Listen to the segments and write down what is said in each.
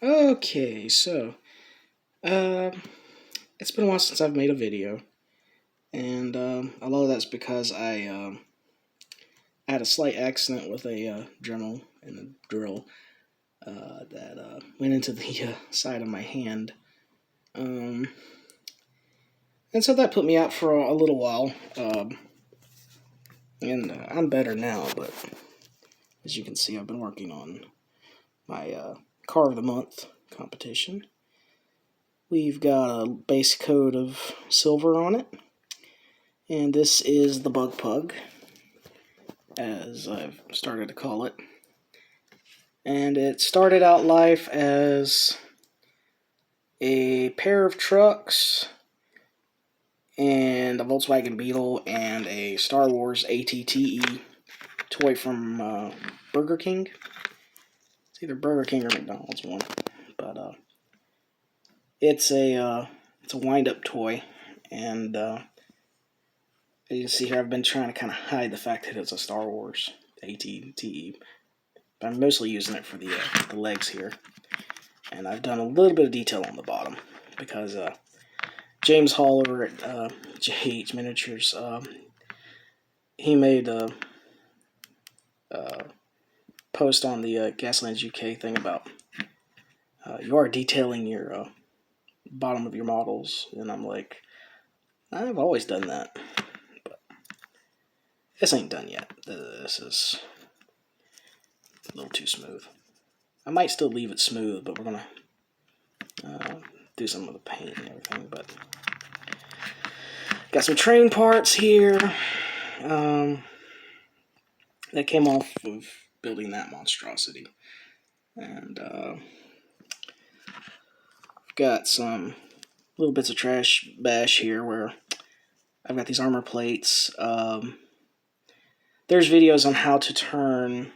Okay, so it's been a while since I've made a video, and a lot of that's because I had a slight accident with a Dremel and a drill that went into the side of my hand, um, and so that put me out for a little while. And I'm better now, but as you can see, I've been working on my Car of the Month competition. We've got a base coat of silver on it, and this is the Bug Pug, as I've started to call it. And it started out life as a pair of trucks and a Volkswagen Beetle and a Star Wars ATTE toy from Burger King. It's either Burger King or McDonald's one, but it's a wind-up toy, and as you can see here, I've been trying to kind of hide the fact that it's a Star Wars ATTE, but I'm mostly using it for the legs here, and I've done a little bit of detail on the bottom because James Hall over at JH Miniatures, he made a post on the Gaslands UK thing about you are detailing your bottom of your models, and I'm like, I've always done that, but this ain't done yet. This is a little too smooth. I might still leave it smooth, but we're gonna do some of the paint and everything. But got some train parts here that came off of building that monstrosity, and got some little bits of trash bash here where I've got these armor plates. There's videos on how to turn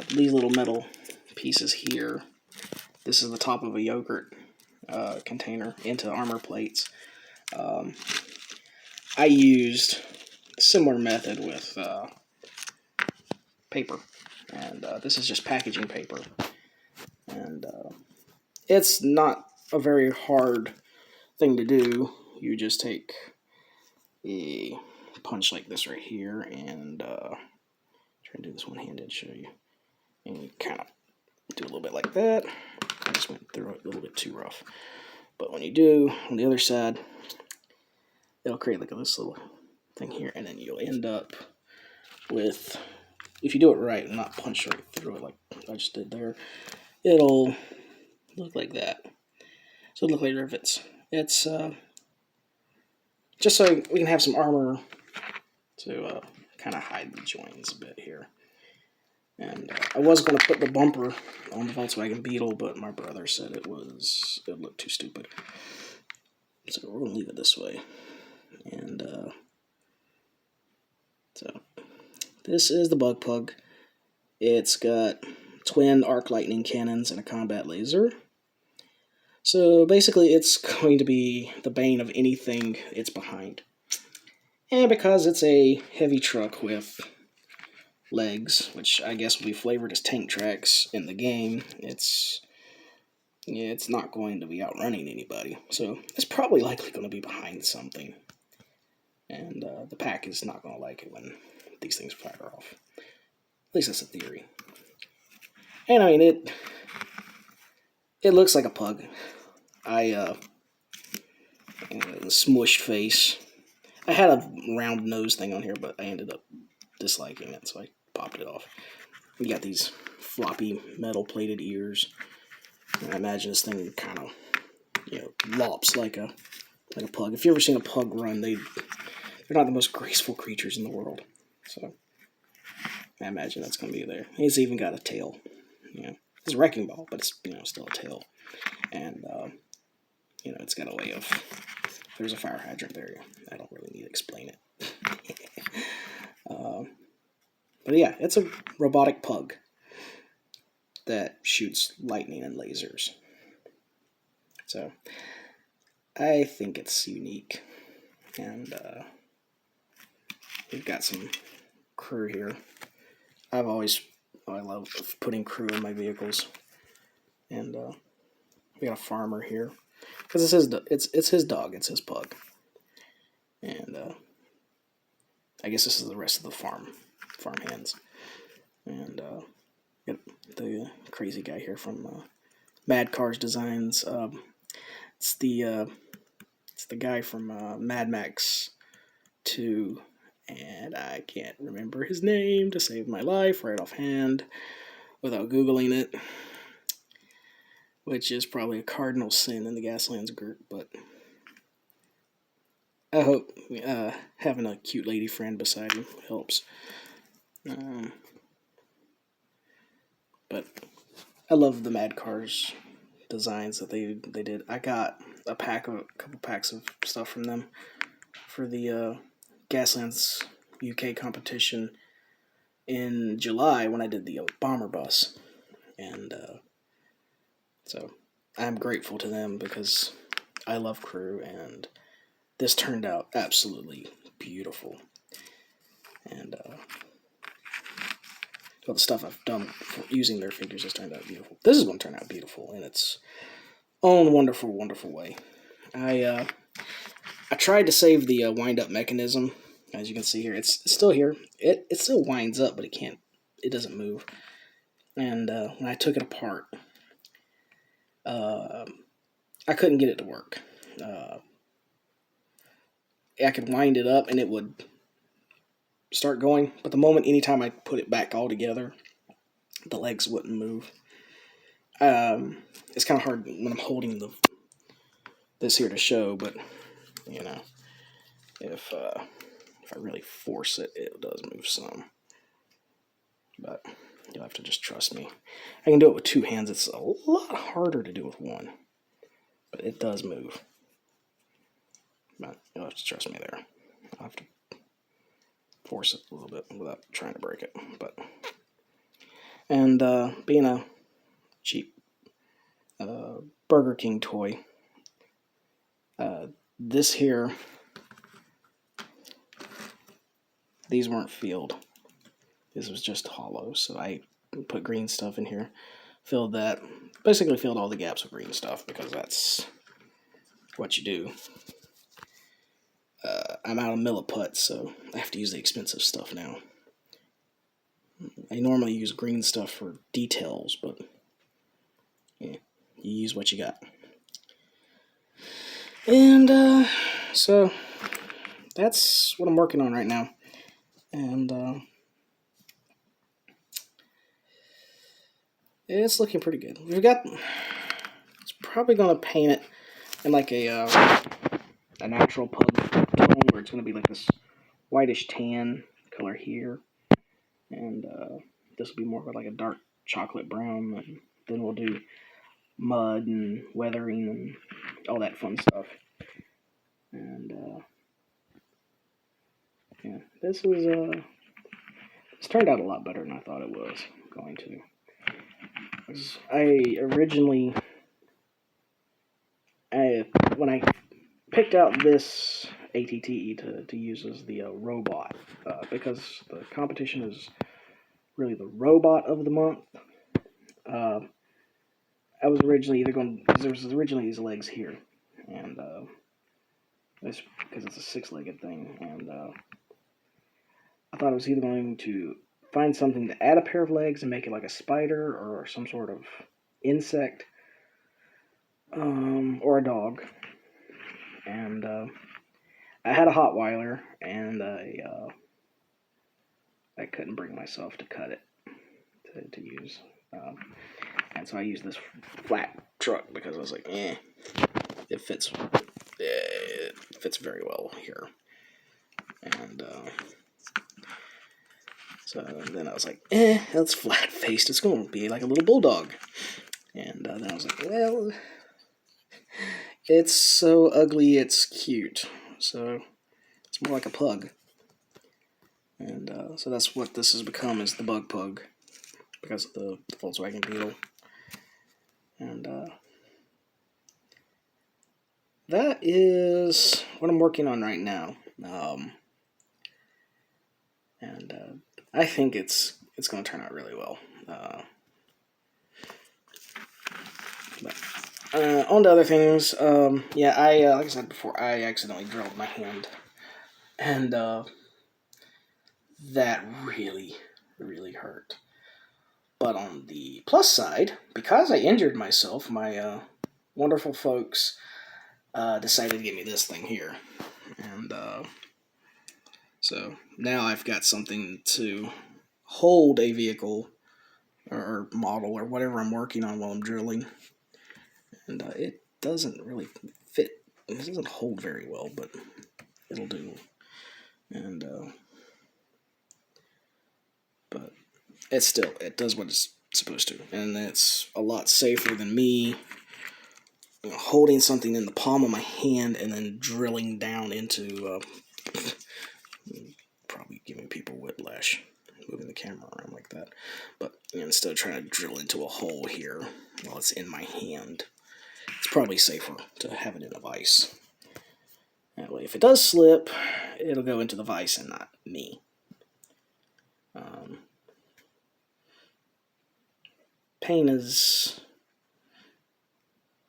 these little metal pieces here. This is the top of a yogurt container into armor plates. I used a similar method with paper, and this is just packaging paper, and it's not a very hard thing to do. You just take a punch like this right here, and try and do this one-handed, show you, and you kind of do a little bit like that. I just went through it a little bit too rough, but when you do on the other side, it'll create like this little thing here, and then you'll end up with, if you do it right and not punch right through it like I just did there, it'll look like that. So it'll look like rivets. It's just so we can have some armor to kind of hide the joins a bit here. And I was going to put the bumper on the Volkswagen Beetle, but my brother said it looked too stupid. So we're going to leave it this way. And so this is the Bug Pug. It's got twin arc lightning cannons and a combat laser. So basically it's going to be the bane of anything it's behind. And because it's a heavy truck with legs, which I guess will be flavored as tank tracks in the game, it's not going to be outrunning anybody. So it's probably likely going to be behind something. And the pack is not going to like it when these things fire off. At least that's a theory. And I mean, it looks like a pug. The smushed face. I had a round nose thing on here, but I ended up disliking it, so I popped it off. You got these floppy metal plated ears. And I imagine this thing kind of, lops like a pug. If you've ever seen a pug run, they're not the most graceful creatures in the world. So I imagine that's going to be there. He's even got a tail. It's a wrecking ball, but it's still a tail. And it's got a way of. There's a fire hydrant there. I don't really need to explain it. But yeah, it's a robotic pug that shoots lightning and lasers. So I think it's unique. And we've got some crew here. I love putting crew in my vehicles. And we got a farmer here because it's his it's his dog, it's his pug. And I guess this is the rest of the farm hands. And got the crazy guy here from Mad Cars Designs. It's the guy from Mad Max 2, and I can't remember his name to save my life right offhand without Googling it, which is probably a cardinal sin in the Gaslands group, but I hope having a cute lady friend beside you helps. But I love the Mad Cars designs that they did. I got a couple packs of stuff from them for the Gaslands UK competition in July when I did the bomber bus, and so I'm grateful to them because I love Crew, and this turned out absolutely beautiful. And all the stuff I've done using their figures has turned out beautiful. This is going to turn out beautiful in its own wonderful, wonderful way. I tried to save the wind-up mechanism. As you can see here, it's still here. It still winds up, but it doesn't move. And when I took it apart, I couldn't get it to work. I could wind it up and it would start going, but the moment anytime I put it back all together, the legs wouldn't move. It's kind of hard when I'm holding this here to show, but you know, if I really force it, it does move some. But you'll have to just trust me. I can do it with two hands. It's a lot harder to do with one, but it does move. But you'll have to trust me there. I'll have to force it a little bit without trying to break it. And being a cheap Burger King toy, this here, these weren't filled. This was just hollow, so I put green stuff in here, filled that, basically filled all the gaps with green stuff because that's what you do. I'm out of Milliput, so I have to use the expensive stuff now. I normally use green stuff for details, but yeah, you use what you got. And so that's what I'm working on right now. And it's looking pretty good. It's probably going to paint it in like a natural pug tone, where it's going to be like this whitish tan color here. And this will be more of like a dark chocolate brown. And then we'll do mud and weathering and all that fun stuff. And yeah, this turned out a lot better than I thought it was going to. When I picked out this ATTE to use as the robot, because the competition is really the robot of the month. I was originally because there was originally these legs here, and this because it's a six-legged thing, and I thought I was either going to find something to add a pair of legs and make it like a spider or some sort of insect, or a dog. And I had a Hotweiler, and I couldn't bring myself to cut it to use. And so I used this flat truck because I was like, it fits very well here. And so then I was like, that's flat-faced. It's going to be like a little bulldog. And then I was like, well, it's so ugly, it's cute. So it's more like a pug. And so that's what this has become, is the Bug Pug, because of the Volkswagen Beetle. And that is what I'm working on right now. And I think it's going to turn out really well. On to other things. Yeah, like I said before, I accidentally drilled my hand, and that really, really hurt. But on the plus side, because I injured myself, my wonderful folks decided to give me this thing here, and so now I've got something to hold a vehicle or model or whatever I'm working on while I'm drilling, and it doesn't really fit. It doesn't hold very well, but it'll do. And but it does what it's supposed to, and it's a lot safer than me holding something in the palm of my hand and then drilling down into probably giving people whiplash moving the camera around like that. But instead of trying to drill into a hole here while it's in my hand, it's probably safer to have it in a vise. That way, if it does slip, it'll go into the vise and not me. Pain is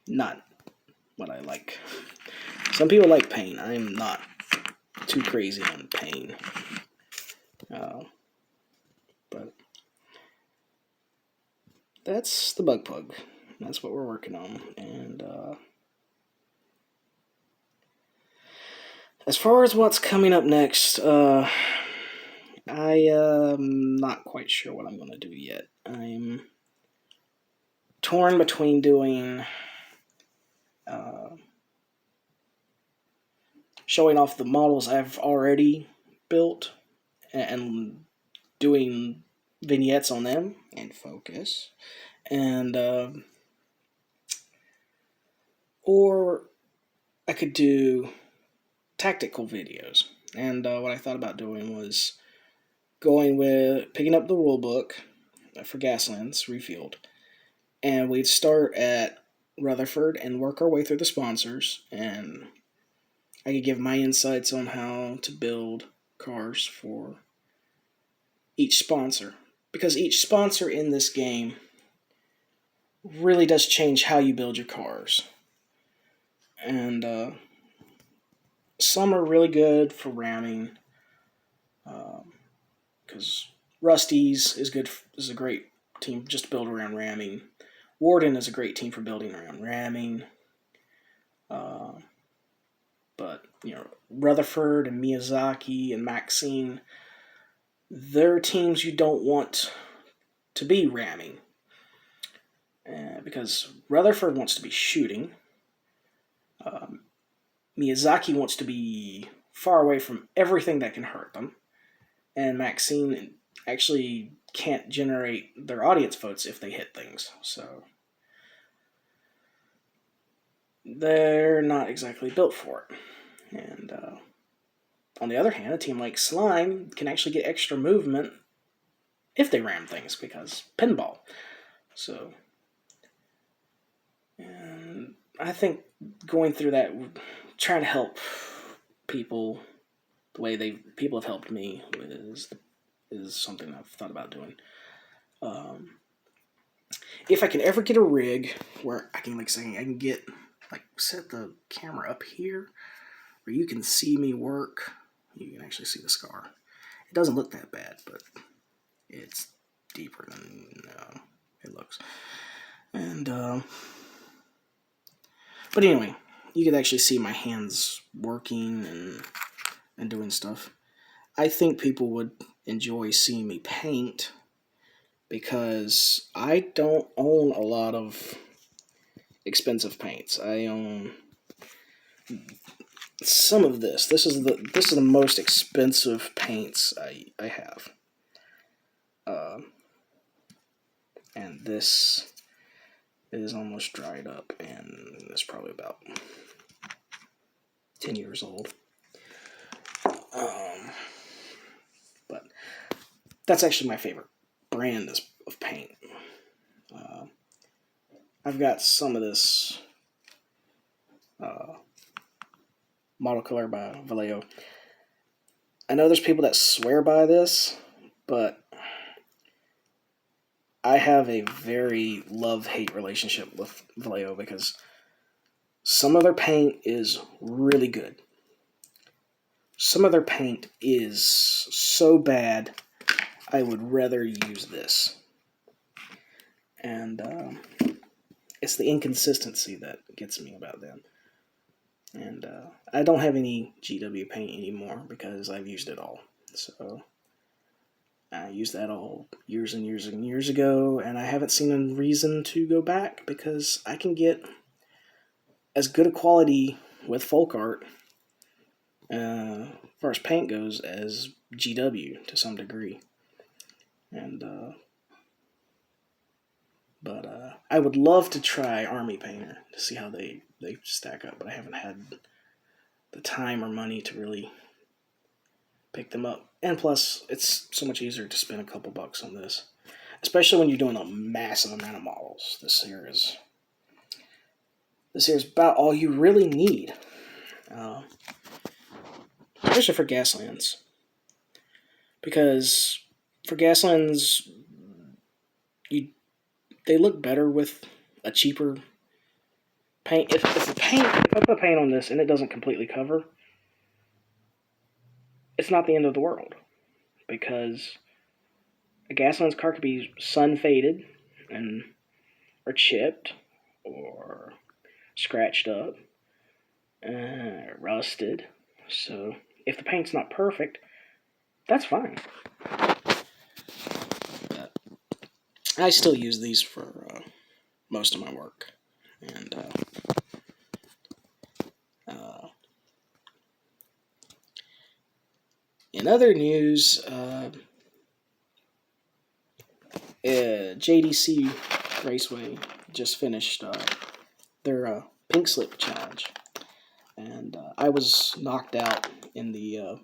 not what I like. Some people like pain. I am not too crazy on pain. But that's the Bug Pug. That's what we're working on. And as far as what's coming up next, I am not quite sure what I'm going to do yet. I'm torn between doing showing off the models I've already built and doing vignettes on them and focus, and or I could do tactical videos. And what I thought about doing was picking up the rule book for Gaslands Refueled, and we'd start at Rutherford and work our way through the sponsors, and I could give my insights on how to build cars for each sponsor, because each sponsor in this game really does change how you build your cars. And some are really good for ramming, because Rusty's is a great team just to build around ramming. Warden is a great team for building around ramming. But Rutherford and Miyazaki and Maxine, they're teams you don't want to be ramming, because Rutherford wants to be shooting. Miyazaki wants to be far away from everything that can hurt them, and Maxine actually can't generate their audience votes if they hit things, so they're not exactly built for it. And on the other hand, a team like Slime can actually get extra movement if they ram things, because pinball. So, and I think going through that, trying to help people the way people have helped me is something I've thought about doing. If I can ever get a rig where I can set the camera up here where you can see me work, you can actually see the scar. It doesn't look that bad, but it's deeper than it looks. And but anyway, you could actually see my hands working and doing stuff. I think people would enjoy seeing me paint, because I don't own a lot of expensive paints. I own some of this. This is the most expensive paints I have. And this is almost dried up, and it's probably about 10 years old. But that's actually my favorite brand of paint. I've got some of this model color by Vallejo. I know there's people that swear by this, but I have a very love-hate relationship with Vallejo because some of their paint is really good. Some of their paint is so bad, I would rather use this. And it's the inconsistency that gets me about them. And I don't have any GW paint anymore because I've used it all. So I used that all years and years and years ago, and I haven't seen a reason to go back because I can get as good a quality with folk art, as far as paint goes, as GW to some degree. And but I would love to try Army Painter to see how they stack up, but I haven't had the time or money to really pick them up. And plus, it's so much easier to spend a couple bucks on this, especially when you're doing a massive amount of models. This here is about all you really need, especially for Gaslands. Because for Gaslands, they look better with a cheaper paint. If I put paint on this and it doesn't completely cover, it's not the end of the world, because a Gaslands card could be sun faded or chipped or scratched up, rusted. So if the paint's not perfect, that's fine. But I still use these for most of my work. And in other news, JDC Raceway just finished their Pink Slip Challenge. And I was knocked out in the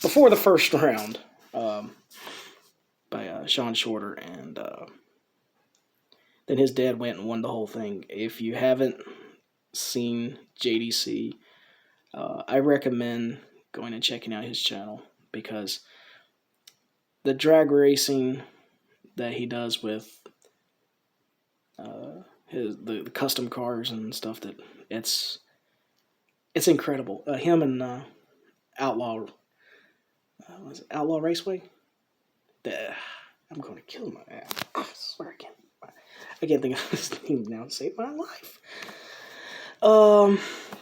before the first round by Sean Shorter, and then his dad went and won the whole thing. If you haven't seen JDC, I recommend going and checking out his channel, because the drag racing that he does with the custom cars and stuff, that it's incredible. Him and Outlaw was it Outlaw Raceway? I'm going to kill my ass. I swear I can't think of his name now to save my life.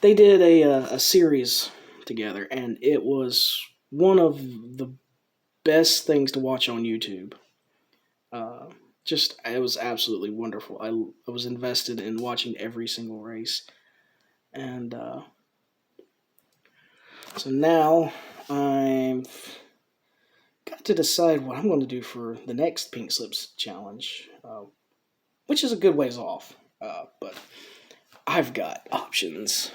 They did a series together, and it was one of the best things to watch on YouTube. It was absolutely wonderful. I was invested in watching every single race, and so now I've got to decide what I'm going to do for the next Pink Slips challenge, which is a good ways off, but I've got options.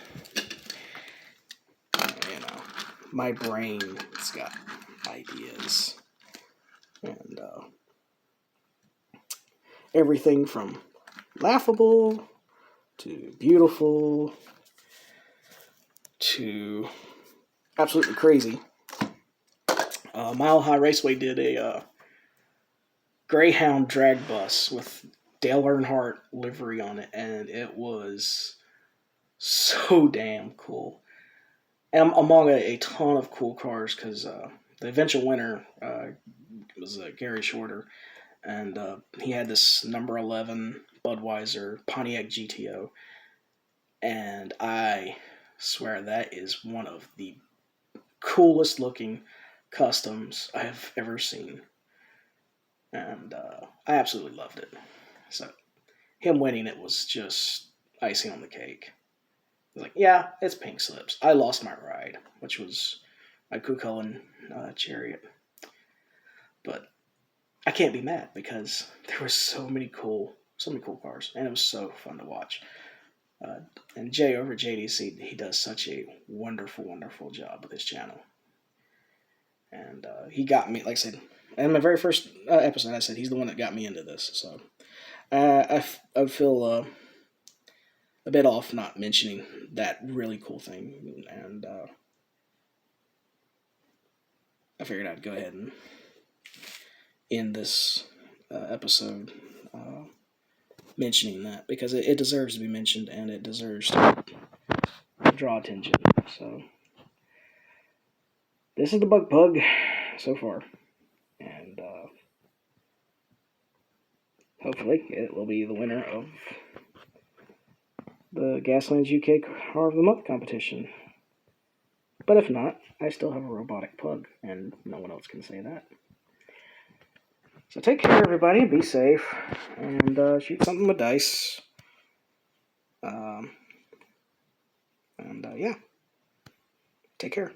My brain's got ideas, and everything from laughable to beautiful to absolutely crazy. Mile High Raceway did a Greyhound drag bus with Dale Earnhardt livery on it, and it was so damn cool. And among a ton of cool cars, because the eventual winner was Gary Shorter, and he had this number 11 Budweiser Pontiac GTO, and I swear that is one of the coolest looking customs I have ever seen, and I absolutely loved it. So him winning it was just icing on the cake. I was like, yeah, it's Pink Slips. I lost my ride, which was my Kukulkan Chariot, but I can't be mad because there were so many cool cars, and it was so fun to watch. And Jay over at JDC, he does such a wonderful, wonderful job with his channel. And he got me, like I said, in my very first episode, I said he's the one that got me into this. So I feel a bit off not mentioning that really cool thing. And I figured I'd go ahead and end this episode mentioning that, because it deserves to be mentioned and it deserves to draw attention. So this is the Bug Pug so far, and hopefully it will be the winner of the Gaslands UK Car of the Month competition. But if not, I still have a robotic pug, and no one else can say that. So take care, everybody. Be safe, and shoot something with dice. Yeah, take care.